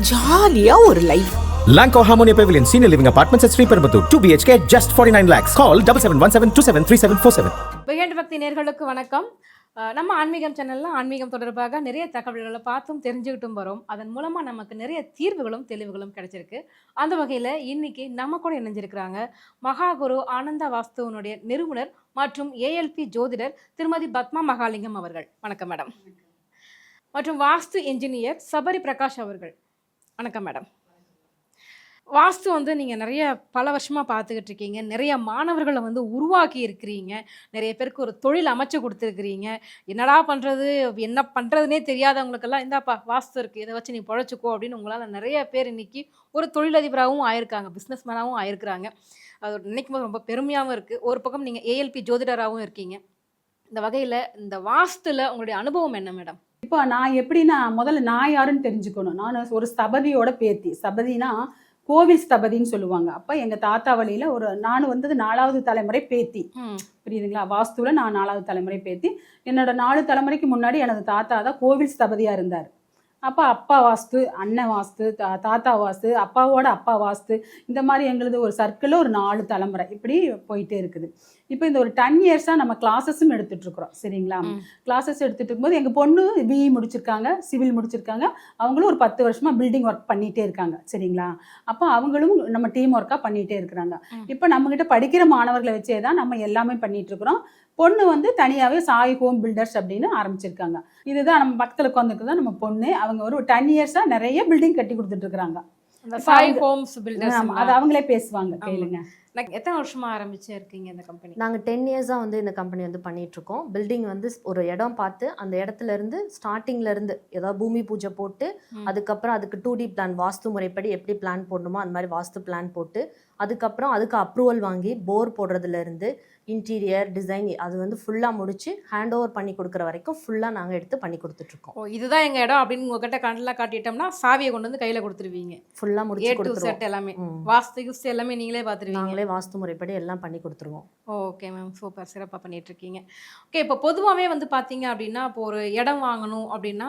ஜாலியா ஒரு life. Lanco Harmonia Pavilion Senior Living Apartments at Sri Perambuttur 2 BHK just 49 lakhs. Call 7717273747. வெகண்ட் பக்தி நேர்களுக்கு வணக்கம். நம்ம ஆன்மீகம் சேனல்ல ஆன்மீகம் தொடர்பாக நிறைய தகவல்களை பார்த்தும் தெரிஞ்சுக்கிட்டும் வரோம். அதன் மூலமா நமக்கு நிறைய தீர்வுகளும் தெளிவுகளும் கிடைச்சிருக்கு. அந்த வகையில இன்னைக்கு நம்ம கூட இணைஞ்சிருக்கிறாங்க மகாகுரு ஆனந்த வாஸ்துவனுடைய நிறுவனர் மற்றும் ஏஎல்பி ஜோதிடர் திருமதி பத்மா மகாலிங்கம் அவர்கள். வணக்கம் மேடம். மற்றும் வாஸ்து என்ஜினியர் சபரி பிரகாஷ் அவர்கள். வணக்கம் மேடம். வாஸ்து நீங்கள் நிறைய பல வருஷமாக பார்த்துக்கிட்டு இருக்கீங்க. நிறைய மாணவர்களை உருவாக்கி இருக்கிறீங்க. நிறைய பேருக்கு ஒரு தொழில் அமைச்சு கொடுத்துருக்கிறீங்க. என்னடா பண்ணுறது, என்ன பண்ணுறதுனே தெரியாதவங்களுக்கெல்லாம் இந்தாப்பா வாஸ்து இருக்குது, இதை வச்சு நீ பொழைச்சிக்கோ அப்படின்னு உங்களால் நிறைய பேர் இன்றைக்கி ஒரு தொழிலதிபராகவும் ஆயிருக்காங்க, பிஸ்னஸ் மேனாகவும் ஆயிருக்கிறாங்க. அது நினைக்கும் போது ரொம்ப பெருமையாகவும் இருக்குது. ஒரு பக்கம் நீங்கள் ஏஎல்பி ஜோதிடராகவும் இருக்கீங்க. இந்த வகையில் இந்த வாஸ்துல உங்களுடைய அனுபவம் என்ன மேடம்? இப்போ நான் எப்படின்னா, முதல்ல நான் யாருன்னு தெரிஞ்சுக்கணும். நான் ஒரு ஸ்தபதியோட பேத்தி. ஸ்தபதினா கோவில் ஸ்தபதின்னு சொல்லுவாங்க. அப்போ எங்கள் தாத்தா வழியில் நான் வந்தது 4வது தலைமுறை பேத்தி. புரியுதுங்களா? வாஸ்துவில் நான் 4வது தலைமுறை பேத்தி. என்னோட 4 தலைமுறைக்கு முன்னாடி எனது தாத்தா தான் கோவில் ஸ்தபதியாக இருந்தார். அப்போ அப்பா வாஸ்து, அண்ணன் வாஸ்து, தாத்தா வாஸ்து, அப்பாவோட அப்பா வாஸ்து, இந்த மாதிரி எங்களுது ஒரு சர்க்கிளில் ஒரு 4 தலைமுறை இப்படி போயிட்டே இருக்குது. இப்போ இந்த ஒரு 10 இயர்ஸாக நம்ம கிளாஸஸும் எடுத்துகிட்ருக்குறோம். சரிங்களா? கிளாஸஸ் எடுத்துகிட்டு இருக்கும்போது எங்கள் பொண்ணு பிஇ முடிச்சிருக்காங்க, சிவில் முடிச்சிருக்காங்க. அவங்களும் ஒரு 10 வருஷமாக பில்டிங் ஒர்க் பண்ணிகிட்டே இருக்காங்க. சரிங்களா? அப்போ அவங்களும் நம்ம டீம் ஒர்க்காக பண்ணிகிட்டே இருக்கிறாங்க. இப்போ நம்மக்கிட்ட படிக்கிற மாணவர்களை வச்சே தான் நம்ம எல்லாமே பண்ணிகிட்ருக்குறோம். பொண்ணு தனியாகவே சாய் ஹோம் பில்டர்ஸ் அப்படின்னு ஆரம்பிச்சிருக்காங்க. இதுதான் நம்ம பக்கத்தில் உட்காந்துருக்கு தான் நம்ம பொண்ணு. அவங்க ஒரு 10 இயர்ஸாக நிறைய பில்டிங் கட்டி கொடுத்துட்ருக்குறாங்க. Sai Holmes filters. அது அவங்களே பேசுவாங்க, கேளுங்க. எத்தனை வருஷமா ஆரம்பிச்சு இருக்கீங்க இந்த கம்பெனி? நாங்கள் 10 இயர்ஸாக இந்த கம்பெனி பண்ணிகிட்ருக்கோம். பில்டிங் ஒரு இடம் பார்த்து அந்த இடத்துல இருந்து ஸ்டார்டிங்லேருந்து ஏதாவது பூமி பூஜை போட்டு அதுக்கப்புறம் அதுக்கு 2D பிளான், வாஸ்து முறைப்படி எப்படி பிளான் போடணுமோ அந்த மாதிரி வாஸ்து பிளான் போட்டு அதுக்கப்புறம் அதுக்கு அப்ரூவல் வாங்கி போர் போடுறதுலேருந்து இன்டீரியர் டிசைன் அது ஃபுல்லாக முடிச்சு ஹேண்ட் ஓவர் பண்ணி கொடுக்குற வரைக்கும் ஃபுல்லாக நாங்கள் எடுத்து பண்ணி கொடுத்துட்ருக்கோம். இதுதான் எங்கள் இடம் அப்படின்னு உங்ககிட்ட கண்டெல்லாம் காட்டிட்டோம்னா சாவியை கொண்டு கையில் கொடுத்துருவீங்க. ஃபுல்லாக முடிச்சு கொடுத்துருவோம். எல்லாமே வாஸ்து யூஸ் எல்லாமே நீங்களே பார்த்துருவீங்க. நாங்களே வாஸ்து முறைப்படி எல்லாம் பண்ணி கொடுத்துருவோம். ஓகே மேம், சூப்பர், சிறப்பாக பண்ணிகிட்ருக்கீங்க. ஓகே, இப்போ பொதுவாகவே பார்த்தீங்க அப்படின்னா, இப்போ ஒரு இடம் வாங்கணும் அப்படின்னா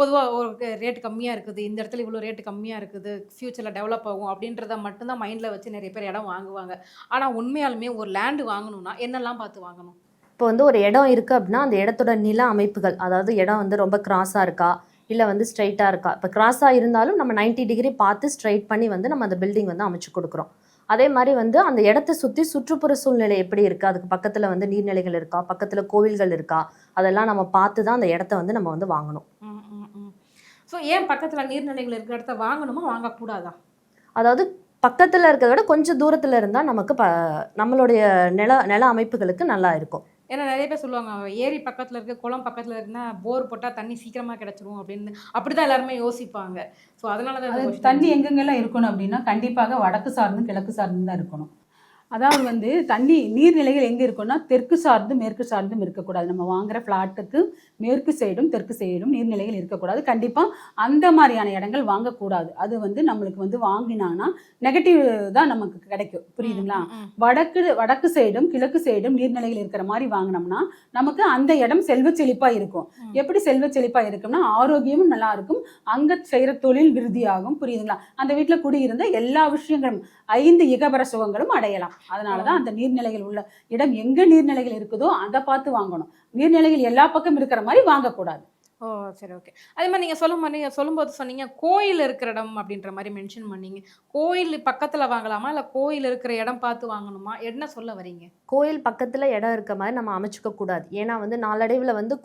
பொதுவாக ஒரு ரேட்டு கம்மியாக இருக்குது, இந்த இடத்துல இவ்வளோ ரேட்டு கம்மியாக இருக்குது, ஃப்யூச்சரில் டெவலப் ஆகும் அப்படின்றத மட்டும்தான் மைண்டில் வச்சு நிறைய பேர் இடம் வாங்குவாங்க. ஆனால் உண்மையாலுமே ஒரு லேண்டு வாங்கணும்னா என்னெல்லாம் பார்த்து வாங்கணும்? இப்போ ஒரு இடம் இருக்குது அப்படின்னா அந்த இடத்தோட நில அமைப்புகள், அதாவது இடம் ரொம்ப கிராஸாக இருக்கா இல்லை ஸ்ட்ரைட்டாக இருக்கா. இப்போ கிராஸாக இருந்தாலும் நம்ம 90 டிகிரி பார்த்து ஸ்ட்ரைட் பண்ணி நம்ம அந்த பில்டிங் அமைச்சு கொடுக்குறோம். அதே மாதிரி அந்த இடத்த சுற்றி சுற்றுப்புற சூழ்நிலை எப்படி இருக்குது, அதுக்கு பக்கத்தில் நீர்நிலைகள் இருக்கா, பக்கத்தில் கோவில்கள் இருக்கா, அதெல்லாம் நம்ம பார்த்து தான் அந்த இடத்த நம்ம வாங்கணும். ஸோ ஏன் பக்கத்தில் நீர்நிலைகள் இருக்கிற இடத்த வாங்கணுமா வாங்கக்கூடாதா? அதாவது பக்கத்தில் இருக்கிறத விட கொஞ்சம் தூரத்தில் இருந்தால் நமக்கு நம்மளுடைய நில அமைப்புகளுக்கு நல்லா இருக்கும். ஏன்னா நிறைய பேர் சொல்லுவாங்க, ஏரி பக்கத்தில் இருக்குது, குளம் பக்கத்தில் இருக்குன்னா போர் போட்டால் தண்ணி சீக்கிரமாக கிடச்சிரும் அப்படின்னு. அப்படி தான் எல்லாருமே யோசிப்பாங்க. ஸோ அதனால தான் தண்ணி எங்கெங்கெல்லாம் இருக்கணும் அப்படின்னா கண்டிப்பாக வடக்கு சார்ந்தும் கிழக்கு சார்ந்தும் தான் இருக்கணும். அதாவது தண்ணி நீர்நிலைகள் எங்கே இருக்குன்னா தெற்கு சார்ந்தும் மேற்கு சார்ந்தும் இருக்கக்கூடாது. நம்ம வாங்குகிற ஃப்ளாட்டுக்கு மேற்கு சைடும் தெற்கு சைடும் நீர்நிலைகள் இருக்கக்கூடாது. கண்டிப்பாக அந்த மாதிரியான இடங்கள் வாங்கக்கூடாது. அது நம்மளுக்கு வாங்கினான்னா நெகட்டிவ் தான் நமக்கு கிடைக்கும். புரியுதுங்களா? வடக்கு சைடும் கிழக்கு சைடும் நீர்நிலைகள் இருக்கிற மாதிரி வாங்கினோம்னா நமக்கு அந்த இடம் செல்வ செழிப்பாக இருக்கும். எப்படி செல்வ செழிப்பாக இருக்கும்னா ஆரோக்கியமும் நல்லா இருக்கும், அங்கே செய்கிற தொழில் விருத்தியாகும். புரியுதுங்களா? அந்த வீட்டில் குடியிருந்த எல்லா விஷயங்களும் 5 இகபர சுகங்களும் அடையலாம். அதனாலதான் அந்த நீர்நிலைகள் உள்ள இடம் எங்க நீர்நிலைகள் இருக்குதோ அதை பார்த்து வாங்கணும். நீர்நிலைகள் எல்லா பக்கம் இருக்கிற மாதிரி வாங்கக்கூடாது. ஓ சரி, ஓகே. அதே மாதிரி நீங்கள் சொல்லும்போது சொன்னீங்க கோயில் இருக்கிற இடம் அப்படின்ற மாதிரி மென்ஷன் பண்ணீங்க. கோயில் பக்கத்தில் வாங்கலாமா இல்லை கோயில் இருக்கிற இடம் பார்த்து வாங்கணுமா, என்ன சொல்ல வரீங்க? கோயில் பக்கத்தில் இடம் இருக்க மாதிரி நம்ம அமைச்சுக்க கூடாது. ஏன்னா நாளடைவில்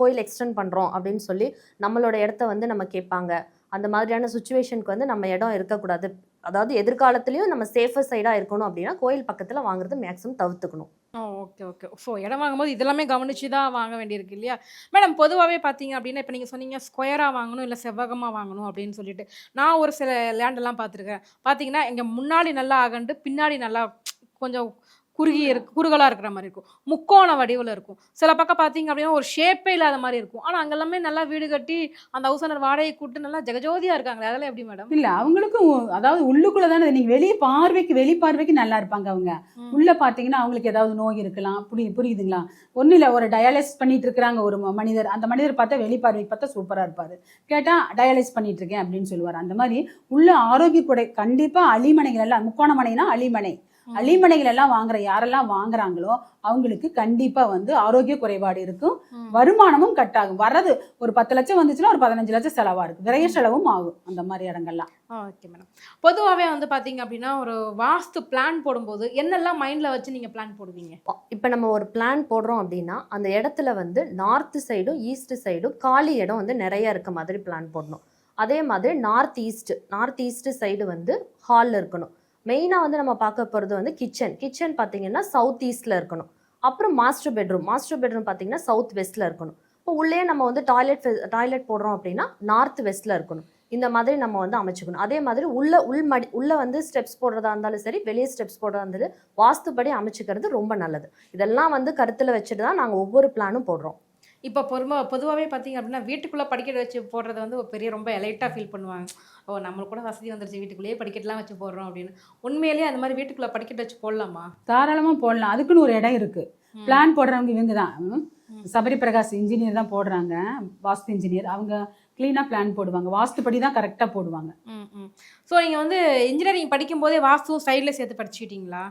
கோயில் எக்ஸ்டெண்ட் பண்ணுறோம் அப்படின்னு சொல்லி நம்மளோட இடத்த நம்ம கேட்பாங்க. அந்த மாதிரியான சுச்சுவேஷனுக்கு நம்ம இடம் இருக்கக்கூடாது. அதாவது எதிர்காலத்துலேயும் நம்ம சேஃபர் சைடாக இருக்கணும் அப்படின்னா கோயில் பக்கத்தில் வாங்குறது மேக்ஸிமம் தவிர்த்துக்கணும். Okay okay. ஸோ இடம் வாங்கும்போது இதெல்லாமே கவனிச்சு தான் வாங்க வேண்டியிருக்கு இல்லையா மேடம்? பொதுவாகவே பார்த்தீங்க அப்படின்னா இப்போ நீங்கள் சொன்னீங்க ஸ்கொயராக வாங்கணும் இல்லை செவ்வகமாக வாங்கணும் அப்படின்னு சொல்லிட்டு, நான் ஒரு சில லேண்டெல்லாம் பார்த்துருக்கேன். பார்த்தீங்கன்னா இங்கே முன்னாடி நல்லா அகண்டு பின்னாடி நல்லா கொஞ்சம் குறுகலா இருக்கிற மாதிரி இருக்கும், முக்கோண வடிவில் இருக்கும். சில பக்கம் பார்த்தீங்க அப்படின்னா ஒரு ஷேப்பே இல்லாத மாதிரி இருக்கும். ஆனால் அங்கே எல்லாமே நல்லா வீடு கட்டி அந்த ஹவுஸ் ஓனர் வாடகை கூட்டு நல்லா ஜெகஜோதியா இருக்காங்களே, அதெல்லாம் எப்படி மேடம்? இல்ல அவங்களுக்கும் அதாவது உள்ளுக்குள்ள தானே, நீங்க வெளி பார்வைக்கு நல்லா இருப்பாங்க அவங்க. உள்ள பாத்தீங்கன்னா அவங்களுக்கு ஏதாவது நோய் இருக்கலாம். புரியுதுங்களா? ஒன்றும் இல்லை, ஒரு டயாலிசிஸ் பண்ணிட்டு இருக்கிறாங்க ஒரு மனிதர். அந்த மனிதர் பார்த்தா வெளிப்பார்வைக்கு பார்த்தா சூப்பராக இருப்பார். கேட்டால் டயாலிசிஸ் பண்ணிட்டு இருக்கேன் அப்படின்னு சொல்லுவார். அந்த மாதிரி உள்ள ஆரோக்கிய கூட கண்டிப்பாக அலிமனைகள் எல்லாம், முக்கோண மனைனா அலிமனைகள் எல்லாம் வாங்குற யாரெல்லாம் வாங்குறாங்களோ அவங்களுக்கு கண்டிப்பாக வந்து ஆரோக்கிய குறைபாடு இருக்கும். வருமானமும் கட் ஆகும். வர்றது ஒரு 10 லட்சம் வந்துச்சுன்னா ஒரு 15 லட்சம் செலவாக இருக்கும். விரைய செலவும் ஆகும் அந்த மாதிரி இடங்கள்லாம். Okay madam. பொதுவாகவே வந்து பார்த்தீங்க அப்படின்னா ஒரு வாஸ்து பிளான் போடும்போது என்னெல்லாம் மைண்டில் வச்சு நீங்கள் பிளான் போடுவீங்க? இப்போ நம்ம ஒரு பிளான் போடுறோம் அப்படின்னா அந்த இடத்துல வந்து நார்த் சைடும் ஈஸ்ட் சைடும் காலி இடம் வந்து நிறைய இருக்க மாதிரி பிளான் போடணும். அதே மாதிரி நார்த் ஈஸ்ட் சைடு வந்து ஹாலில் இருக்கணும். மெயினாக வந்து நம்ம பார்க்க போகிறது வந்து கிச்சன் பார்த்தீங்கன்னா சவுத் ஈஸ்டில் இருக்கணும். அப்புறம் மாஸ்டர் பெட்ரூம் பார்த்தீங்கன்னா சவுத் வெஸ்ட்டில் இருக்கணும். இப்போ உள்ளே நம்ம வந்து டாய்லெட் போடுறோம் அப்படின்னா நார்த் வெஸ்ட்டில் இருக்கணும். இந்த மாதிரி நம்ம வந்து அமைச்சுக்கணும். அதே மாதிரி உள்ள வந்து ஸ்டெப்ஸ் போடுறதா இருந்தாலும் சரி, வெளியே ஸ்டெப்ஸ் போடுறதா இருந்தாலும் வாஸ்துபடி அமைச்சுக்கிறது ரொம்ப நல்லது. இதெல்லாம் வந்து கருத்தில் வச்சுட்டு தான் நாங்கள் ஒவ்வொரு பிளானும் போடுறோம். இப்போ பொதுவாகவே பார்த்தீங்க அப்படின்னா வீட்டுக்குள்ளே படிக்கட்டு வச்சு போடுறது வந்து ஒரு பெரிய ரொம்ப எலைட்டாக ஃபீல் பண்ணுவாங்க. ஓ, நம்மளுக்கு கூட வசதி வந்துருச்சு, வீட்டுக்குள்ளேயே படிக்கட்டுலாம் வச்சு போடுறோம் அப்படின்னு. உண்மையிலேயே அந்த மாதிரி வீட்டுக்குள்ளே படிக்கட்டு வச்சு போடலாமா? தாராளமாக போடலாம். அதுக்குன்னு ஒரு இடம் இருக்குது. பிளான் போடுறவங்க இவங்க தான், சபரி பிரகாஷ் இன்ஜினியர் தான் போடுறாங்க, வாஸ்து இன்ஜினியர். அவங்க க்ளீனாக பிளான் போடுவாங்க, வாஸ்துப்படி தான் கரெக்டாக போடுவாங்க. ஸோ நீங்கள் வந்து இன்ஜினியரிங் படிக்கும்போதே வாஸ்துவும் சைடில் சேர்த்து படிச்சுக்கிட்டீங்களா?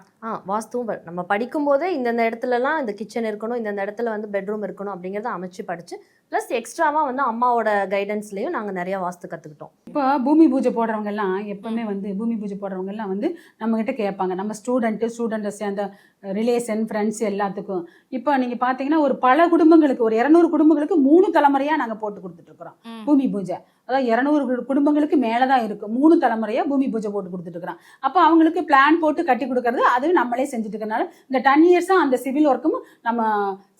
வாஸ்துவும் நம்ம படிக்கும்போதே இந்தந்த இடத்துலலாம் இந்த கிச்சன் இருக்கணும், இந்தந்த இடத்துல வந்து பெட்ரூம் இருக்கணும் அப்படிங்கிறத அமைச்சு படித்து ப்ளஸ் எக்ஸ்ட்ராவாக வந்து அம்மாவோட கைடன்ஸ்லேயும் நாங்கள் நிறையா வாஸ்து கற்றுக்கிட்டோம். இப்போ பூமி பூஜை போடுறவங்கெல்லாம் எப்பவுமே வந்து பூமி பூஜை போடுறவங்கெல்லாம் வந்து நம்மகிட்ட கேட்பாங்க, நம்ம ஸ்டூடெண்ட்டை சேர்ந்த ரிலேஷன் ஃப்ரெண்ட்ஸ் எல்லாத்துக்கும். இப்போ நீங்கள் பார்த்தீங்கன்னா ஒரு பல குடும்பங்களுக்கு, ஒரு 200 குடும்பங்களுக்கு 3 தலைமுறையாக நாங்கள் போட்டு கொடுத்துட்ருக்குறோம் பூமி பூஜை. அதாவது 200 குடும்பங்களுக்கு மேலே தான் இருக்கும். 3 தலைமுறையாக பூமி பூஜை போட்டு கொடுத்துட்ருக்குறோம். அப்போ அவங்களுக்கு பிளான் போட்டு கட்டி கொடுக்கறது அது நம்மளே செஞ்சுட்டு இருக்கிறனால இந்த 10 இயர்ஸாக அந்த சிவில் ஒர்க்கும் நம்ம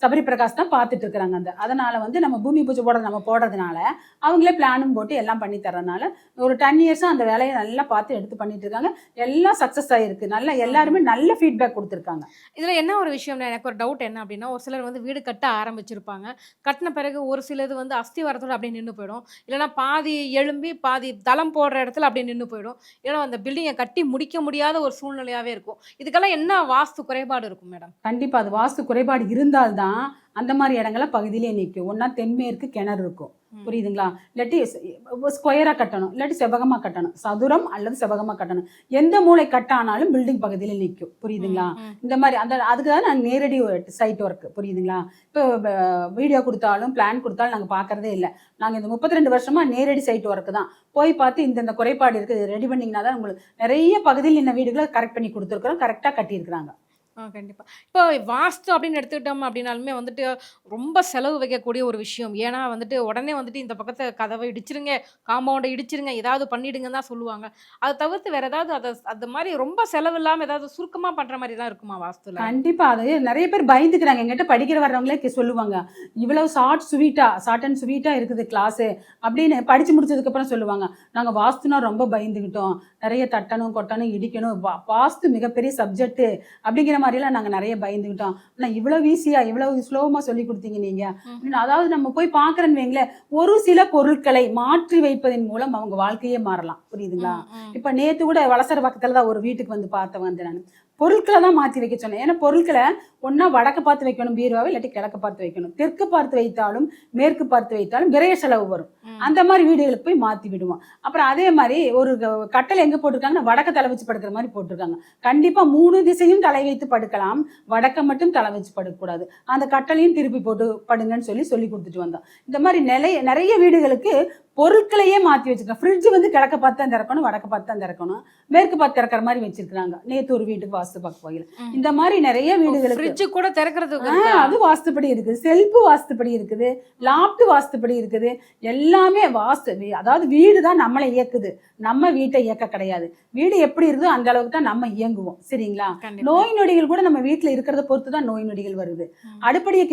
சபரி பிரகாஷ் தான் பார்த்துட்டு இருக்கிறாங்க. அதனால வந்து நம்ம பூமி பூஜை போடுறதுனால அவங்களே பிளானும் போட்டு எல்லாம் பண்ணி தரதுனால ஒரு 10 இயர்ஸாக அந்த வேலையை நல்லா பார்த்து எடுத்து பண்ணிட்டு இருக்காங்க. எல்லாம் சக்ஸஸ் ஆகிருக்கு. நல்லா எல்லாருமே நல்ல ஃபீட்பேக் கொடுத்துருக்காங்க. இதில் என்ன ஒரு விஷயம்னா, எனக்கு ஒரு டவுட் என்ன அப்படின்னா, ஒரு சிலர் வந்து வீடு கட்ட ஆரம்பிச்சிருப்பாங்க. கட்டின பிறகு ஒரு சிலது வந்து அஸ்திவாரத்தோடு அப்படியே நின்று போயிடும். இல்லைனா பாதி எழும்பி பாதி தளம் போடுற இடத்துல அப்படியே நின்று போயிடும். இல்லைனா அந்த பில்டிங்கை கட்டி முடிக்க முடியாத ஒரு சூழ்நிலையாகவே இருக்கும். இதுக்கெல்லாம் என்ன வாஸ்து குறைபாடு இருக்கும் மேடம்? கண்டிப்பாக அது வாஸ்து குறைபாடு இருந்தால்தான் அந்த மாதிரி இடங்கள பகுதியிலே நிற்கும். ஒன்றா தென்மேற்கு கிணறு இருக்கும், புரியுதுங்களா? இல்லாட்டி ஸ்கொயராக கட்டணும், இல்லாட்டி செவ்வகமாக கட்டணும், சதுரம் அல்லது செவ்வகமாக கட்டணும். எந்த மூளை கட்டானாலும் பில்டிங் பகுதியில் நிற்கும், புரியுதுங்களா? இந்த மாதிரி அதுக்கு தான் நான் நேரடி சைட் ஒர்க், புரியுதுங்களா? இப்போ வீடியோ கொடுத்தாலும் பிளான் கொடுத்தாலும் நாங்கள் பார்க்குறதே இல்லை. நாங்கள் இந்த 32 வருஷமாக நேரடி சைட் ஒர்க்கு தான் போய் பார்த்து இந்த குறைபாடு இருக்குது ரெடி பண்ணிங்கன்னா தான் உங்களுக்கு நிறைய பகுதியில் இந்த வீடுகளை கரெக்ட் பண்ணி கொடுத்துருக்குறோம், கரெக்டாக கட்டியிருக்கிறாங்க. கண்டிப்பாக. இப்போ வாஸ்து அப்படின்னு எடுத்துக்கிட்டோம் அப்படின்னாலுமே வந்துட்டு ரொம்ப செலவு வைக்கக்கூடிய ஒரு விஷயம். ஏன்னா வந்துட்டு உடனே வந்துட்டு இந்த பக்கத்தை கதவை இடிச்சிருங்க, காம்பவுண்டை இடிச்சிருங்க, ஏதாவது பண்ணிடுங்கன்னு தான் சொல்லுவாங்க. அதை தவிர்த்து வேற ஏதாவது அது மாதிரி ரொம்ப செலவு இல்லாமல் ஏதாவது சுருக்கமாக பண்ணுற மாதிரி தான் இருக்குமா வாஸ்துல? கண்டிப்பாக. அது நிறைய பேர் பயந்துக்கிறாங்க. எங்கிட்ட படிக்கிற வர்றவங்களே சொல்லுவாங்க, இவ்வளவு ஷார்ட் அண்ட் ஸ்வீட்டாக இருக்குது கிளாஸு அப்படின்னு படித்து முடிச்சதுக்கப்புறம் சொல்லுவாங்க, நாங்கள் வாஸ்துனா ரொம்ப பயந்துக்கிட்டோம், நிறைய தட்டணும் கொட்டணும் இடிக்கணும், வாஸ்து மிகப்பெரிய சப்ஜெக்ட் அப்படிங்கிற மாதிரிலாம் நாங்கள் நிறைய பயந்துக்கிட்டோம். ஆனால் இவ்வளவு ஈஸியாக இவ்வளவு ஸ்லோவமாக சொல்லி கொடுத்தீங்க நீங்கள். அதாவது நம்ம போய் பார்க்குறேன்னு வைங்களேன், ஒரு சில பொருட்களை மாற்றி வைப்பதன் மூலம் அவங்க வாழ்க்கையே மாறலாம், புரியுதுங்களா? இப்போ நேற்று கூட வளசர பக்கத்தில் தான் ஒரு வீட்டுக்கு வந்து பார்த்தேன் நான். பொருட்களை தான் மாற்றி வைக்க சொன்னேன். ஏன்னா பொருட்களை ஒன்றா வடக்கு பார்த்து வைக்கணும் பீரோவை, இல்லாட்டி கிழக்கு பார்த்து வைக்கணும். தெற்கு பார்த்து வைத்தாலும் மேற்கு பார்த்து வைத்தாலும் விரைய செலவு வரும். அந்த மாதிரி வீடுகளுக்கு போய் மாற்றி விடுவோம். அப்புறம் அதே மாதிரி ஒரு கட்டளை எங்கே போட்டிருக்காங்கன்னா வடக்க தலை வச்சு படுக்கிற மாதிரி போட்டிருக்காங்க. கண்டிப்பாக 3 திசையும் தலை வைத்து படுக்கலாம், வடக்க மட்டும் தலை வச்சு படுக்கக்கூடாது. அந்த கட்டளையும் திருப்பி போட்டு படுங்கன்னு சொல்லி கொடுத்துட்டு வந்தோம். இந்த மாதிரி நிறைய வீடுகளுக்கு பொருட்களையே மாற்றி வச்சிருக்காங்க. ஃப்ரிட்ஜ் வந்து கிழக்க பார்த்து தான் திறக்கணும், வடக்க பார்த்து தான் திறக்கணும், மேற்கு பார்த்து திறக்கிற மாதிரி வச்சிருக்காங்க. நேற்று ஒரு வீட்டுக்கு வாஸ்து பார்க்க போகல. இந்த மாதிரி நிறைய வீடுகளுக்கு கூட திறக்கிறது அது வாஸ்துப்படி இருக்குது, செல்ஃபு வாஸ்துப்படி இருக்குது, லாப்ட் வாஸ்துப்படி இருக்குது. எல்லாமே வாஸ்து. அதாவது வீடு தான் நம்மளை இயக்குது, நம்ம வீட்டை இயக்க கிடையாது. வீடு எப்படி இருக்குதோ அந்த அளவுக்கு தான் நம்ம இயங்குவோம், சரிங்களா? நோய் நொடிகள் கூட நம்ம வீட்டில் இருக்கிறத பொறுத்து தான் நோய் நொடிகள் வருது. அடுப்படியை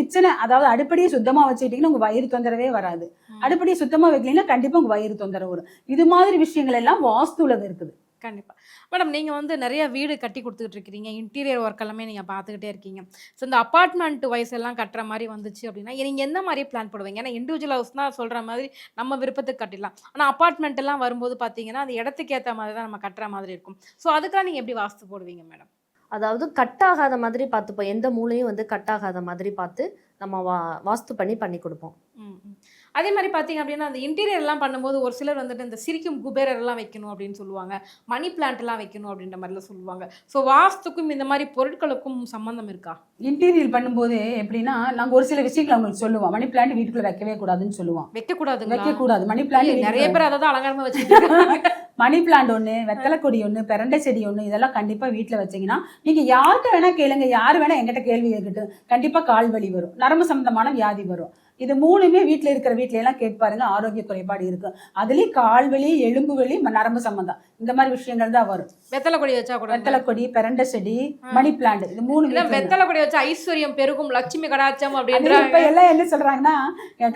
அடுப்படியை சுத்தமாக வச்சுக்கிட்டீங்கன்னா உங்க வயிறு தொந்தரவே வராது. அடுப்படியை சுத்தமாக வைக்கலீங்கன்னா கண்டிப்பா உங்க வயிறு தொந்தரவு வரும். இது மாதிரி விஷயங்கள் எல்லாம் வாஸ்துல இருக்குது. கண்டிப்பா. மேடம் நீங்க வந்து நெறைய வீடு கட்டி குடுத்துட்டு இருக்கிறீங்க. இன்டீரியர் ஒர்க் எல்லாமே நீங்க பார்த்துக்கிட்டே இருக்கீங்க. ஸோ இந்த அபார்ட்மெண்ட் வைஸ் எல்லாம் கட்டுற மாரி வந்துச்சு அப்டின்னா, நீங்க எந்த மாரி பிளான் போடுவீங்க? ஏன்னா இண்டிவிஜுவல் ஹவுஸ்னா சொல்ற மாதிரி நம்ம விருப்பத்துக்கு கட்டிடலாம். ஆனா அபார்ட்மெண்ட் எல்லாம் வரும்போது பார்த்தீங்கன்னா, அந்த இடத்துக்கு ஏத்த மாதிரி தான் நம்ம கட்டுற மாதிரி இருக்கும். ஸோ அதுக்கெல்லாம் நீங்க எப்படி வாஸ்து போடுவீங்க மேடம்? அதாவது கட் ஆகாத மாதிரி பார்த்துப்போம். எந்த மூலையும் வந்து கட் ஆகாத மாதிரி பார்த்து நம்ம வாஸ்து பண்ணி கொடுப்போம். ம், ம். அதே மாரி பார்த்தீங்க அப்டின்னா, அந்த இன்டீரியர்லாம் பண்ணும்போது ஒரு சிலர் வந்துட்டு இந்த சிரிக்கும் குபேரர்லாம் வைக்கணும் அப்டின்னு சொல்லுவாங்க. மணி பிளான்ட்லாம் வைக்கணும் அப்டின்ற மாரிலாம் சொல்லுவாங்க. ஸோ வாஸ்துக்கும் இந்த மாரி பொருட்களுக்கும் சம்மந்தம் இருக்கா? இன்டீரியர் பண்ணும்போது எப்படின்னா நாங்க ஒரு சில விஷயங்களை அவங்களுக்கு சொல்லுவோம். மணி பிளான்ட் வீட்டுக்குள்ள வைக்கவே கூடாதுன்னு சொல்லுவோம். வைக்கக்கூடாதுங்களா? வைக்கக்கூடாது. மணி பிளான்ட் நெறைய பேர் அத தான் அலங்காரமா வச்சுட்டு இருக்காங்க. மணி பிளான்ட் ஒன்று, வெத்தலை கொடி ஒன்று, பெரண்டை செடி ஒன்று, இதெல்லாம் கண்டிப்பா வீட்டில் வச்சீங்கன்னா நீங்க யார்கிட்ட வேணா கேளுங்க, யார் வேணா என்கிட்ட கேள்வி கேட்கட்டும், கண்டிப்பா கால் வலி வரும், நரம்பு சம்பந்தமான வியாதி வரும். இது மூணுமே வீட்டில் இருக்கிற வீட்ல எல்லாம் கேட்டு பாருங்க, ஆரோக்கிய குறைபாடு இருக்கும். அதுலயும் கால் வலி, எலும்பு வலி, நரம்பு சம்பந்தம் இந்த மாதிரி விஷயங்கள் தான் வரும். வெத்தலை கொடி வச்சா கூட வெத்தலை கொடி, பெரண்டை செடி, மணி பிளான்ட், இது மூணு. வெத்தலை கொடி வச்சா ஐஸ்வர்யம் பெருகும், லட்சுமி கடாட்சம் இப்ப அப்படின்றாங்க. எல்லாம் என்ன சொல்றாங்கன்னா,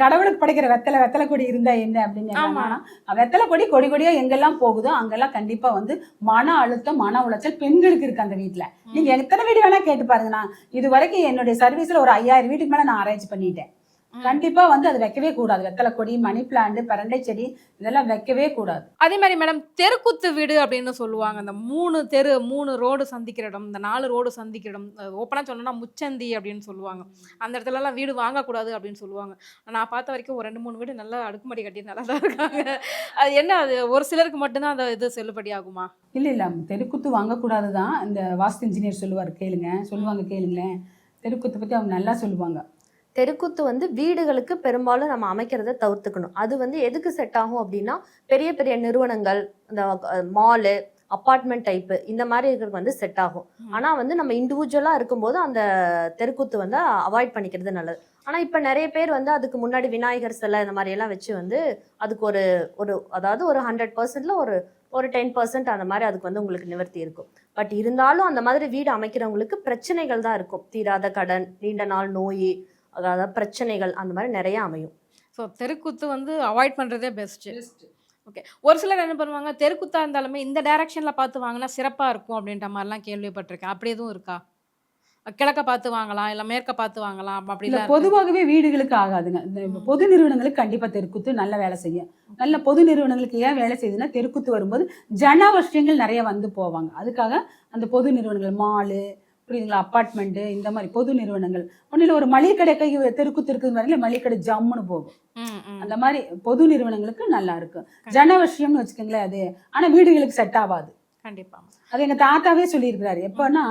கடவுளுக்கு படைக்கிற வெத்தலை கொடி இருந்தா என்ன அப்படின்னு. வெத்தலை கொடி கொடி கொடியா எங்கெல்லாம் போகுதோ அங்கெல்லாம் கண்டிப்பா வந்து மன அழுத்தம், மன உளைச்சல் பெண்களுக்கு இருக்கு அந்த வீட்டுல. நீங்க எத்தனை வீடு வேணா கேட்டு பாருங்க. நான் இது வரைக்கும் என்னுடைய சர்வீஸ்ல ஒரு 5000 வீட்டுக்கு மேல நான் அரேஞ்ச் பண்ணிட்டேன். கண்டிப்பா வந்து அது வைக்கவே கூடாது. வெத்தலை கொடி, மணி பிளான்ட், பரண்டை செடி இதெல்லாம் வைக்கவே கூடாது. அதே மாதிரி மேடம் தெருக்குத்து வீடு அப்படின்னு சொல்லுவாங்க. அந்த 3 ரோடு சந்திக்கிற இடம், இந்த 4 ரோடு சந்திக்கிற இடம், ஓப்பனா சொன்னோம்னா முச்சந்தி அப்படின்னு சொல்லுவாங்க. அந்த இடத்துல எல்லாம் வீடு வாங்கக்கூடாது அப்படின்னு சொல்லுவாங்க. நான் பார்த்த வரைக்கும் ஒரு 2-3 வீடு நல்லா அடுக்குமாடி கட்டி நல்லா தான் இருக்காங்க. அது என்ன, அது ஒரு சிலருக்கு மட்டும்தான் அந்த இது செல்லுபடி ஆகுமா? இல்ல தெருக்குத்து வாங்கக்கூடாதுதான். இந்த வாஸ்து இன்ஜினியர் சொல்லுவாங்க கேளுங்களேன். தெருக்குத்து பத்தி அவங்க நல்லா சொல்லுவாங்க. தெருக்குத்து வந்து வீடுகளுக்கு பெரும்பாலும் நம்ம அமைக்கிறத தவிர்த்துக்கணும். அது வந்து எதுக்கு செட் ஆகும் அப்படின்னா, பெரிய பெரிய நிறுவனங்கள், இந்த மாலு, அப்பார்ட்மெண்ட் டைப்பு இந்த மாதிரி இருக்கிறது வந்து செட் ஆகும். ஆனா வந்து நம்ம இண்டிவிஜுவலா இருக்கும்போது அந்த தெருக்குத்து வந்து அவாய்ட் பண்ணிக்கிறது நல்லது. ஆனா இப்ப நிறைய பேர் வந்து அதுக்கு முன்னாடி விநாயகர் சிலை இந்த மாதிரி எல்லாம் வச்சு வந்து அதுக்கு ஒரு அதாவது ஒரு 100%ல ஒரு 10% அந்த மாதிரி அதுக்கு வந்து உங்களுக்கு நிவர்த்தி இருக்கும். பட் இருந்தாலும் அந்த மாதிரி வீடு அமைக்கிறவங்களுக்கு பிரச்சனைகள் தான் இருக்கும். தீராத கடன், நீண்ட நாள் நோய், அதாவது பிரச்சனைகள் அந்த மாதிரி நிறைய அமையும். ஸோ தெருக்குத்து வந்து அவாய்ட் பண்ணுறதே பெஸ்ட்டு. ஓகே. ஒரு சிலர் என்ன பண்ணுவாங்க, தெருக்குத்தா இருந்தாலுமே இந்த டைரக்ஷனில் பார்த்து வாங்கினா சிறப்பாக இருக்கும் அப்படின்ற மாதிரிலாம் கேள்விப்பட்டிருக்கேன். அப்படி எதுவும் இருக்கா? கிழக்க பார்த்து வாங்கலாம், இல்லை மேற்க பார்த்து வாங்கலாம் அப்படிலாம்? பொதுவாகவே வீடுகளுக்கு ஆகாதுங்க. இந்த பொது நிறுவனங்களுக்கு கண்டிப்பா தெருக்குத்து நல்ல வேலை செய்யும். நல்ல பொது நிறுவனங்களுக்கு ஏன் வேலை செய்யுதுன்னா, தெருக்குத்து வரும்போது ஜனவசியங்கள் நிறைய வந்து போவாங்க. அதுக்காக அந்த பொது நிறுவனங்கள், மாலு, புரியுதுங்களா, அப்பார்ட்மெண்ட், இந்த மாதிரி பொது நிறுவனங்கள். ஒன்னும் ஒரு மளிகை கடை தெருக்குத்து இருக்குது மாதிரி மளிகை கடை ஜம்முன்னு போகும். அந்த மாதிரி பொது நிறுவனங்களுக்கு நல்லா இருக்கும். ஜனவசியம்னு வச்சுக்கோங்களேன் அது. ஆனா வீடுகளுக்கு செட் ஆகாது. கண்டிப்பா. அது எங்க தாத்தாவே சொல்லியிருக்கிறாரு. எப்பன்னா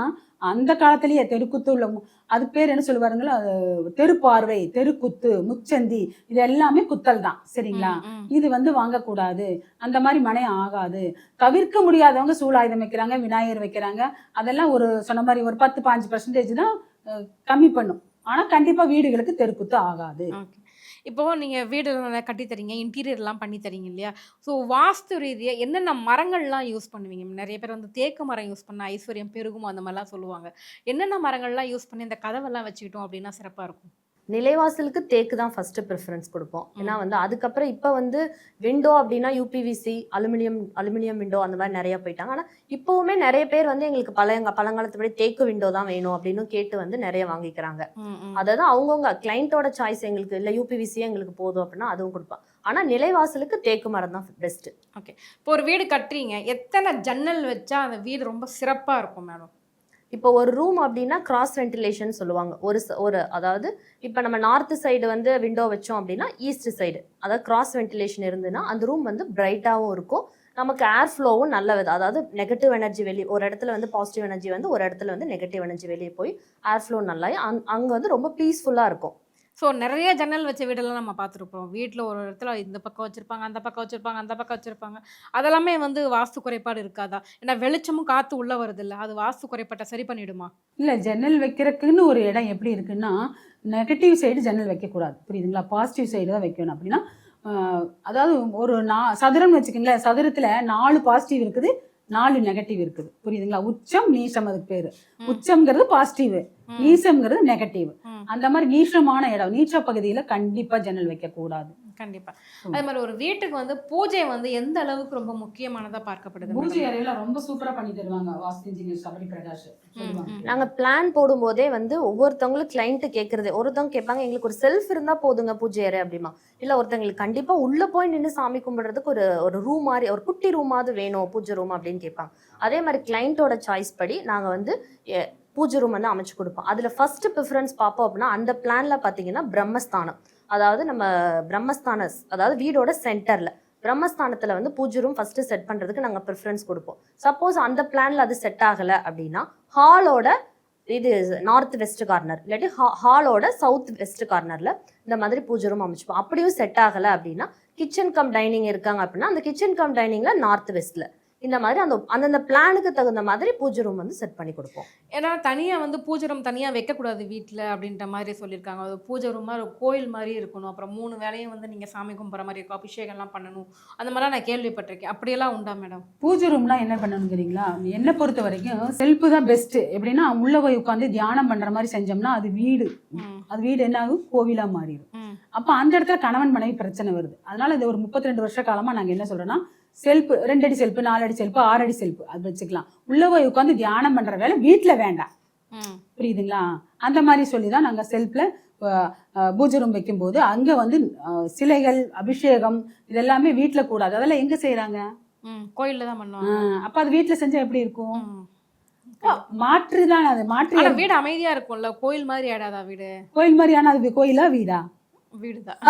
அந்த காலத்திலேயே தெருக்குத்து உள்ள அதுக்கு பேர் என்ன சொல்லுவாருங்களா, தெருப்பார்வை, தெருக்குத்து, முச்சந்தி, இது எல்லாமே குத்தல் தான். சரிங்களா? இது வந்து வாங்கக்கூடாது, அந்த மாதிரி மனை ஆகாது. தவிர்க்க முடியாதவங்க சூலாயுதம் வைக்கிறாங்க, விநாயகர் வைக்கிறாங்க. அதெல்லாம் ஒரு சொன்ன மாதிரி ஒரு 10-5% தான் கம்மி பண்ணும். ஆனா கண்டிப்பா வீடுகளுக்கு தெருக்குத்து ஆகாது. இப்போ நீங்க வீடு கட்டி தரீங்க, இன்டீரியர்லாம் பண்ணி தரீங்க இல்லையா? ஸோ வாஸ்து ரீதியா என்னென்ன மரங்கள்லாம் யூஸ் பண்ணுவீங்க? நிறைய பேர் வந்து தேக்கு மரம் யூஸ் பண்ணா ஐஸ்வர்யம் பெருகும் அந்த மாதிரிலாம் சொல்லுவாங்க. என்னென்ன மரங்கள்லாம் யூஸ் பண்ணி இந்த கதவெல்லாம் வச்சுக்கிட்டோம் அப்படின்னா சிறப்பா இருக்கும்? நிலைவாசலுக்கு தேக்கு தான் ஃபர்ஸ்ட் ப்ரிஃபரன்ஸ் கொடுப்போம். ஏன்னா வந்து அதுக்கப்புறம் இப்போ வந்து விண்டோ அப்படின்னா யூபிவிசி, அலுமினியம் விண்டோ அந்த மாதிரி நிறைய போயிட்டாங்க. ஆனால் இப்போவுமே நிறைய பேர் வந்து எங்களுக்கு பழங்காலத்துப்படி தேக்கு விண்டோ தான் வேணும் அப்படின்னு கேட்டு வந்து நிறைய வாங்கிக்கிறாங்க. அதாவது அவங்கவுங்க கிளைண்டோட சாய்ஸ், எங்களுக்கு இல்லை யூபிவிசியே எங்களுக்கு போதும் அப்படின்னா அதுவும் கொடுப்போம். ஆனால் நிலைவாசலுக்கு தேக்கு மரம் தான் பெஸ்ட். ஓகே. இப்போ ஒரு வீடு கட்டுறீங்க, எத்தனை ஜன்னல் வச்சா அந்த வீடு ரொம்ப சிறப்பாக இருக்கும் மேடம்? இப்போ ஒரு ரூம் அப்படின்னா கிராஸ் வென்டிலேஷன் சொல்லுவாங்க. ஒரு அதாவது இப்போ நம்ம நார்த் சைடு வந்து விண்டோ வச்சோம் அப்படின்னா ஈஸ்ட் சைடு, அதாவது கிராஸ் வென்டிலேஷன் இருந்துன்னா அந்த ரூம் வந்து பிரைட்டாகவும் இருக்கும், நமக்கு ஏர் ஃப்ளோவும் நல்ல விதம். அதாவது நெகட்டிவ் எனர்ஜி வெளியே ஒரு இடத்துல வந்து பாசிட்டிவ் எனர்ஜி வந்து ஒரு இடத்துல வந்து நெகட்டிவ் எனர்ஜி வெளியே போய் ஏர் ஃப்ளோ நல்லா அங்கே வந்து ரொம்ப பீஸ்ஃபுல்லாக இருக்கும். ஸோ நிறைய ஜன்னல் வச்ச வீடெல்லாம் நம்ம பார்த்துருப்போம். வீட்டில் ஒரு இடத்துல இந்த பக்கம் வச்சுருப்பாங்க, அந்த பக்கம் வச்சுருப்பாங்க, அந்த பக்கம் வச்சுருப்பாங்க. அதெல்லாமே வந்து வாஸ்து குறைபாடு இருக்காதா? ஏன்னா வெளிச்சமும் காற்று உள்ளே வருது இல்லை, அது வாஸ்து குறைபாட்டை சரி பண்ணிவிடுமா? இல்லை, ஜன்னல் வைக்கிறதுக்குன்னு ஒரு இடம் எப்படி இருக்குன்னா, நெகட்டிவ் சைடு ஜன்னல் வைக்கக்கூடாது, புரியுதுங்களா? பாசிட்டிவ் சைடு தான் வைக்கணும். அப்படின்னா அதாவது ஒரு சதுரம்னு வச்சுக்கோங்களேன், சதுரத்தில் 4 பாசிட்டிவ் இருக்குது, 4 நெகட்டிவ் இருக்குது, புரியுதுங்களா? உச்சம் நீச்சம் அதுக்கு பேர். உச்சம்ங்கிறது பாசிட்டிவ், நீசம்ங்கிறது நெகட்டிவ். ம். அந்த மாதிரி நீச்சமான இடம், நீச்ச பகுதியில கண்டிப்பா ஜன்னல் வைக்க கூடாது. கண்டிப்பா. அதே மாதிரி ஒரு வீட்டுக்கு வந்து பூஜை வந்து எந்த அளவுக்கு ரொம்ப முக்கியமானதா பார்க்கப்படுது பூஜை மேடம்? அறையில ரொம்ப சூப்பரா பண்ணி தருவாங்க வாஸ்து இன்ஜினியர் சபரி பிரகாஷ் சொல்லுவாங்க. நாங்க பிளான் போடும்போதே வந்து ஒவ்வொருத்தவங்களும் கிளைண்ட் கேட்கறது, ஒருத்தவங்க கேட்பாங்க எங்களுக்கு ஒரு செல்ஃப் இருந்தா போதுங்க பூஜை அறை அப்படிமா, இல்ல ஒருத்தவங்களுக்கு கண்டிப்பா உள்ள போய் நின்று சாமி கும்பிடுறதுக்கு ஒரு ஒரு ரூம் மாதிரி ஒரு குட்டி ரூமாவது வேணும் பூஜை ரூம் அப்படின்னு கேட்பாங்க. அதே மாதிரி கிளைண்ட்டோட சாய்ஸ் படி நாங்க வந்து பூஜை ரூம் வந்து அமைச்சு கொடுப்போம். அதுல ஃபர்ஸ்ட் ப்ரிஃபரன்ஸ் பார்ப்போம் அப்படின்னா அந்த பிளான்ல பாத்தீங்கன்னா பிரம்மஸ்தானம், அதாவது நம்ம பிரம்மஸ்தான அதாவது வீடோட சென்டர்ல பிரம்மஸ்தானத்துல வந்து பூஜை ரூம் ஃபர்ஸ்ட் செட் பண்றதுக்கு நாங்க ப்ரிஃபரன்ஸ் கொடுப்போம். சப்போஸ் அந்த பிளான்ல அது செட் ஆகல அப்படின்னா ஹாலோட இது நார்த் வெஸ்ட் கார்னர் இல்லாட்டி ஹாலோட சவுத் வெஸ்ட் கார்னர்ல இந்த மாதிரி பூஜை ரூம் அமைச்சுப்போம். அப்படியும் செட் ஆகல அப்படின்னா கிச்சன் கம் டைனிங் இருக்காங்க அப்படின்னா அந்த கிச்சன் கம் டைனிங்ல நார்த் வெஸ்ட்ல இந்த மாதிரி அந்தந்த பிளானுக்கு தகுந்த மாதிரி பூஜை ரூம் வந்து செட் பண்ணி கொடுப்போம். ஏன்னா தனியா வந்து பூஜை ரூம் தனியா வைக்கக்கூடாது வீட்டில் அப்படின்ற மாதிரி சொல்லியிருக்காங்க. அது பூஜை ரூம் மாதிரி ஒரு கோயில் மாதிரி இருக்கணும். அப்புறம் 3 வேளையும் வந்து நீங்க சாமி கும்பிட்ற மாதிரி இருக்கும், அபிஷேகம்லாம் பண்ணணும். அந்த மாதிரிலாம் நான் கேள்விப்பட்டிருக்கேன். அப்படியெல்லாம் உண்டா மேடம்? பூஜை ரூம்லாம் என்ன பண்ணணுங்கிறீங்களா, என்னை பொறுத்த வரைக்கும் செல்ஃபு தான் பெஸ்ட். எப்படின்னா உள்ள போய் உட்காந்து தியானம் பண்ற மாதிரி செஞ்சோம்னா அது வீடு, அது வீடு என்ன ஆகும், கோவிலா மாறிடும். அப்ப அந்த இடத்துல கணவன் மனைவி பிரச்சனை வருது. அதனால இந்த ஒரு 32 வருஷ காலமா நாங்க என்ன சொல்றோம்னா செல்ஃபு 2 அடி செல்ஃபு 4 அடி செல்ஃபு 6 அடி செல்ஃபு அது வச்சுக்கலாம். உள்ள போய் உட்காந்து தியானம் பண்ற வேலை வீட்டுல வேண்டாம். புரியுதுங்களா? அந்த மாதிரி சொல்லிதான் நாங்க செல்ஃப்ல பூஜை ரூம் வைக்கும்போது அங்க வந்து சிலைகள் அபிஷேகம் இதெல்லாமே வீட்டுல கூடாது. அதெல்லாம் எங்க செய்யறாங்க, கோயில்ல தான் பண்ணுவாங்க. அப்ப அது வீட்டுல செஞ்சா எப்படி இருக்கும்? மாற்றுதான், அது மாற்று. வீடு அமைதியா இருக்கும்ல, கோயில் மாதிரி ஆடாதா வீடு? கோயில் மாதிரி. ஆனா அது கோயிலா வீடா? வீடுதான்.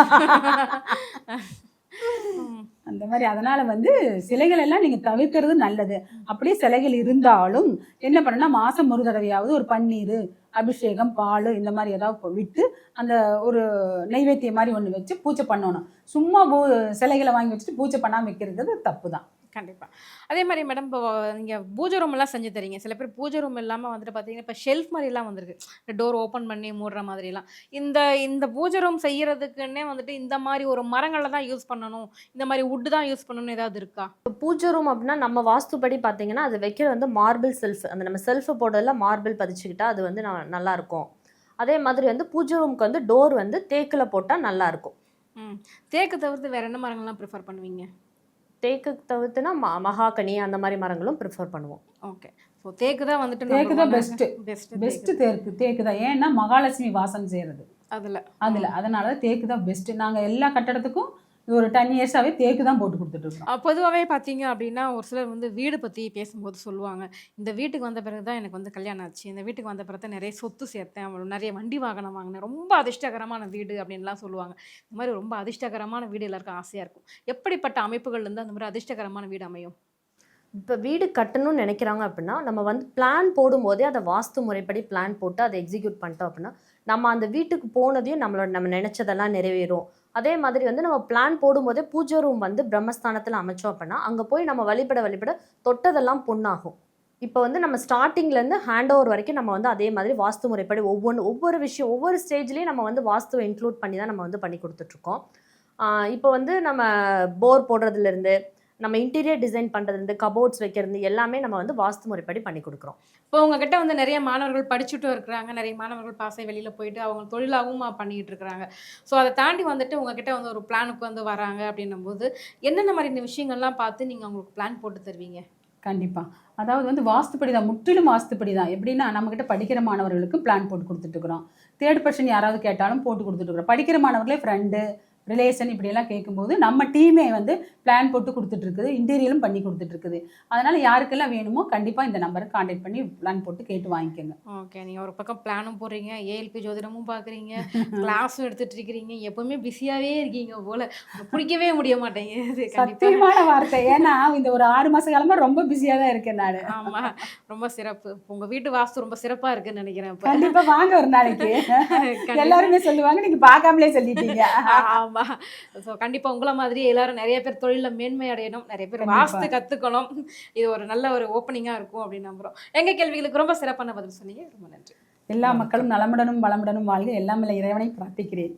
அந்த மாதிரி. அதனால வந்து சிலைகள் எல்லாம் நீங்க தவிர்க்கிறது நல்லது. அப்படியே சிலைகள் இருந்தாலும் என்ன பண்ணணும்னா மாசம் ஒரு தடவையாவது ஒரு பன்னீர் அபிஷேகம் பால் இந்த மாதிரி ஏதாவது விட்டு அந்த ஒரு நெய்வேத்தியம் மாதிரி ஒன்று வச்சு பூஜை பண்ணணும். சும்மா சிலைகளை வாங்கி வச்சுட்டு பூஜை பண்ணாமல் வைக்கிறது தப்பு தான். கண்டிப்பா. அதே மாதிரி மேடம் இப்போ நீங்க பூஜை ரூம் எல்லாம் செஞ்சு தரீங்க. சில பேர் பூஜை ரூம் இல்லாம வந்துட்டு பார்த்தீங்கன்னா இப்போ ஷெல்ஃப் மாதிரி எல்லாம் வந்திருக்கு, டோர் ஓப்பன் பண்ணி மூடுற மாதிரி எல்லாம். இந்த இந்த பூஜை ரூம் செய்யறதுக்குன்னே வந்துட்டு இந்த மாதிரி ஒரு மரங்களை தான் யூஸ் பண்ணணும், இந்த மாதிரி வுட் தான் யூஸ் பண்ணணும் ஏதாவது இருக்கா? பூஜை ரூம் அப்படின்னா நம்ம வாஸ்துப்படி பார்த்தீங்கன்னா அது வைக்கிறது வந்து மார்பிள் செல்ஃப், அந்த நம்ம செல்ஃப் போடுறதுல மார்பிள் பதிச்சுக்கிட்டா அது வந்து நல்லா இருக்கும். அதே மாதிரி வந்து பூஜை ரூமுக்கு வந்து டோர் வந்து தேக்கில் போட்டால் நல்லா இருக்கும். தேக்கு தவிர்த்து வேற என்ன மரங்கள்லாம் ப்ரிஃபர் பண்ணுவீங்க? தேக்கு தவிர்த்துனா மகாகனி அந்த மாதிரி மரங்களும் ப்ரிஃபர் பண்ணுவோம். ஓகே. ஸோ தேக்கு தான் வந்துட்டு தேக்கு தான் பெஸ்ட் தேக்கு தான். ஏன்னா மகாலட்சுமி வாசம் செய்யறது அதுல அதனால தேக்கு தான் பெஸ்ட். நாங்க எல்லா கட்டடத்துக்கும் ஒரு 10 இயர்ஸாவே தேக்கு தான் போட்டு கொடுத்துட்டு இருக்கோம். பொதுவாகவே பார்த்தீங்க அப்படின்னா ஒரு சிலர் வந்து வீடு பற்றி பேசும்போது சொல்லுவாங்க, இந்த வீட்டுக்கு வந்த பிறகு தான் எனக்கு வந்து கல்யாணம் ஆச்சு, இந்த வீட்டுக்கு வந்த பிறகு தான் நிறைய சொத்து சேர்த்தேன், நிறைய வண்டி வாகனம் வாங்கினேன், ரொம்ப அதிர்ஷ்டகரமான வீடு அப்படின்லாம் சொல்லுவாங்க. இந்த மாதிரி ரொம்ப அதிர்ஷ்டகரமான வீடு எல்லாருக்கும் ஆசையாக இருக்கும். எப்படிப்பட்ட அமைப்புகள்லேருந்து அந்த மாதிரி அதிர்ஷ்டகரமான வீடு அமையும்? இப்போ வீடு கட்டணும்னு நினைக்கிறாங்க அப்படின்னா நம்ம வந்து பிளான் போடும்போதே அதை வாஸ்து முறைப்படி பிளான் போட்டு அதை எக்ஸிக்யூட் பண்ணிட்டோம் அப்படின்னா நம்ம அந்த வீட்டுக்கு போனதையும் நம்ம நினைச்சதெல்லாம் நிறைவேறும். அதே மாதிரி வந்து நம்ம பிளான் போடும்போதே பூஜை ரூம் வந்து பிரம்மஸ்தானத்தில் அமைச்சோம் அப்படின்னா அங்கே போய் நம்ம வழிபட தொட்டதெல்லாம் பொண்ணாகும். இப்போ வந்து நம்ம ஸ்டார்டிங்லேருந்து ஹேண்ட் ஓவர் வரைக்கும் நம்ம வந்து அதே மாதிரி வாஸ்து முறைப்படி ஒவ்வொரு விஷயம் ஒவ்வொரு ஸ்டேஜ்லேயும் நம்ம வந்து வாஸ்துவை இன்க்ளூட் பண்ணி தான் நம்ம வந்து பண்ணி கொடுத்துட்ருக்கோம். இப்போ வந்து நம்ம போர் போடுறதுலேருந்து நம்ம இன்டீரியர் டிசைன் பண்ணுறது, கபோர்ட்ஸ் வைக்கிறது எல்லாமே நம்ம வந்து வாஸ்து முறைப்படி பண்ணி கொடுக்குறோம். இப்போ உங்ககிட்ட வந்து நிறைய மாணவர்கள் படிச்சுட்டும் இருக்கிறாங்க, நிறைய மாணவர்கள் பாஸை வெளியில் போயிட்டு அவங்க தொழிலாகவும் பண்ணிக்கிட்டு இருக்கிறாங்க. ஸோ அதை தாண்டி வந்துட்டு உங்ககிட்ட வந்து ஒரு பிளானுக்கு வந்து வராங்க அப்படின்னும் போது என்னென்ன மாதிரி விஷயங்கள்லாம் பார்த்து நீங்கள் அவங்களுக்கு பிளான் போட்டு தருவீங்க? கண்டிப்பாக. அதாவது வந்து வாஸ்துப்படி தான், முற்றிலும் வாஸ்துப்படி தான். எப்படின்னா நம்மக்கிட்ட படிக்கிற மாணவர்களுக்கு பிளான் போட்டு கொடுத்துட்ருக்குறோம். 3rd பர்சன் யாராவது கேட்டாலும் போட்டு கொடுத்துட்ருக்குறோம். படிக்கிற மாணவர்களே ஃப்ரெண்டு ரிலேஷன் இப்படியெல்லாம் கேட்கும்போது நம்ம டீமே வந்து பிளான் போட்டு கொடுத்துட்ருக்குது, இன்டீரியலும் பண்ணி கொடுத்துட்ருக்குது. அதனால் யாருக்கெல்லாம் வேணுமோ கண்டிப்பாக இந்த நம்பருக்கு கான்டாக்ட் பண்ணி பிளான் போட்டு கேட்டு வாங்கிக்கோங்க. ஓகே. நீங்கள் ஒரு பக்கம் பிளானும் போடுறீங்க, ஏஎல்பி ஜோதிடமும் பார்க்குறீங்க, கிளாஸும் எடுத்துகிட்டு இருக்கிறீங்க, எப்போவுமே பிஸியாகவே இருக்கீங்க போல், பிடிக்கவே முடிய மாட்டேங்குது. சத்தியமான வார்த்தை. ஏன்னா இந்த ஒரு 6 மாத காலமாக ரொம்ப பிஸியாக தான் இருக்கேன் நான். ஆமாம், ரொம்ப சிறப்பு. உங்கள் வீட்டு வாஸ்து ரொம்ப சிறப்பாக இருக்குன்னு நினைக்கிறேன். கண்டிப்பாக வாங்க ஒரு நாளைக்கு. எல்லாருமே சொல்லுவாங்க, நீங்கள் பார்க்காமலே சொல்லிட்டீங்க. ஆமாம். ஸோ கண்டிப்பாக உங்களை மாதிரி எல்லாரும் நிறைய பேர் தொழிலில் மேன்மை அடையணும், நிறைய பேர் வாஸ்து கற்றுக்கணும். இது ஒரு நல்ல ஒரு ஓப்பனிங்காக இருக்கும் அப்படின்னு நம்புகிறோம். எங்கள் கேள்விகளுக்கு ரொம்ப சிறப்பான பதில் சொன்னீங்க. ரொம்ப நன்றி. எல்லா மக்களும் நலமுடனும் வளமுடனும் வாழ்க. எல்லாம் இறைவனை பிரார்த்திக்கிறேன்.